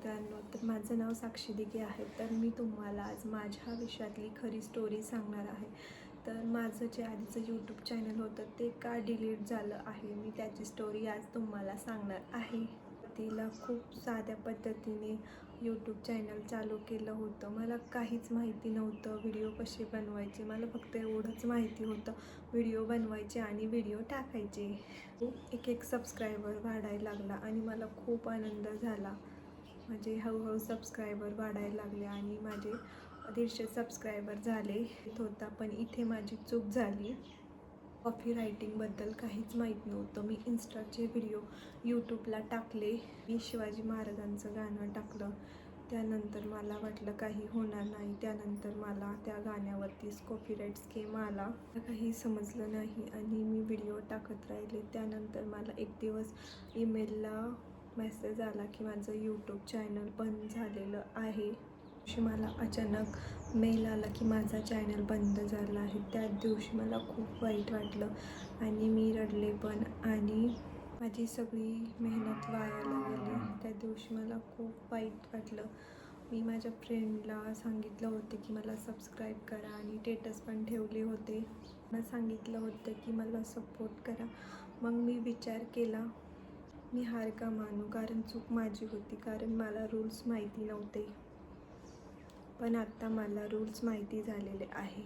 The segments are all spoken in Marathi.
मित्रांनो, तर माझं नाव साक्षी दिघे आहे. तर मी तुम्हाला आज माझ्या आयुष्यातली खरी स्टोरी सांगणार आहे. तर माझं जे आधीचं यूट्यूब चॅनल होतं ते का डिलीट झालं आहे, मी त्याची स्टोरी आज तुम्हाला सांगणार आहे. तिला खूप साध्या पद्धतीने यूट्यूब चॅनल चालू केलं होतं. मला काहीच माहिती नव्हतं व्हिडिओ कसे बनवायचे. मला फक्त एवढंच माहिती होतं, व्हिडिओ बनवायचे आणि व्हिडिओ टाकायचे. एक सबस्क्रायबर वाढायला लागला आणि मला खूप आनंद झाला. म्हणजे हळूहळू सबस्क्रायबर वाढायला लागले आणि माझे 150 सबस्क्रायबर झाले होता. पण इथे माझी चूक झाली. कॉपी रायटिंगबद्दल काहीच माहीत नव्हतं. मी इन्स्टाचे व्हिडिओ यूट्यूबला टाकले. मी शिवाजी महाराजांचं गाणं टाकलं. त्यानंतर मला वाटलं काही होणार नाही. त्यानंतर मला त्या गाण्यावरतीच कॉपीराईट्स स्कीम आला. काही समजलं नाही आणि मी व्हिडिओ टाकत राहिले. त्यानंतर मला एक दिवस ईमेलला मेसेज आला की माझं यूट्यूब चॅनल बंद झालेलं आहे. मला अचानक मेल आला की माझा चॅनल बंद झाला आहे. त्या दिवशी मला खूप वाईट वाटलं आणि मी रडले पण, आणि माझी सगळी मेहनत वायाला गेली. त्या दिवशी मला खूप वाईट वाटलं. मी माझ्या फ्रेंडला सांगितलं होतं की मला सबस्क्राईब करा आणि स्टेटस पण ठेवले होते. मला सांगितलं होतं की मला सपोर्ट करा. मग मी विचार केला, मी हार का मानू, कारण चूक माझी होती, कारण मला रूल्स माहिती नव्हते. पण आत्ता मला रूल्स माहिती झालेले आहे.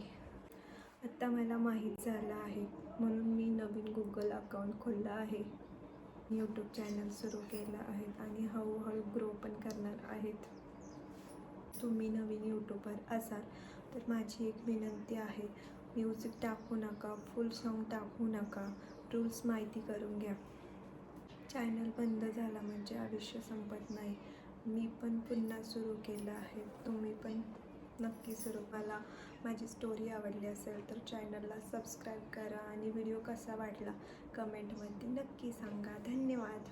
आत्ता मला माहीत झालं आहे, म्हणून मी नवीन गुगल अकाउंट खोललं आहे. यूट्यूब चॅनल सुरू केलं आहे आणि हळूहळू ग्रो पण करणार आहेत. तुम्ही नवीन यूट्यूबर असाल तर माझी एक विनंती आहे, म्युझिक टाकू नका, फुल सॉन्ग टाकू नका, रूल्स माहिती करून घ्या. चॅनल बंद झाला म्हणजे आयुष्य संपत नाही. मी पण पुन्हा सुरू केलं आहे. तुम्ही पण नक्की सुरू. मला माझी स्टोरी आवडली असेल तर चॅनलला सबस्क्राईब करा आणि व्हिडिओ कसा वाटला कमेंटमध्ये नक्की सांगा. धन्यवाद.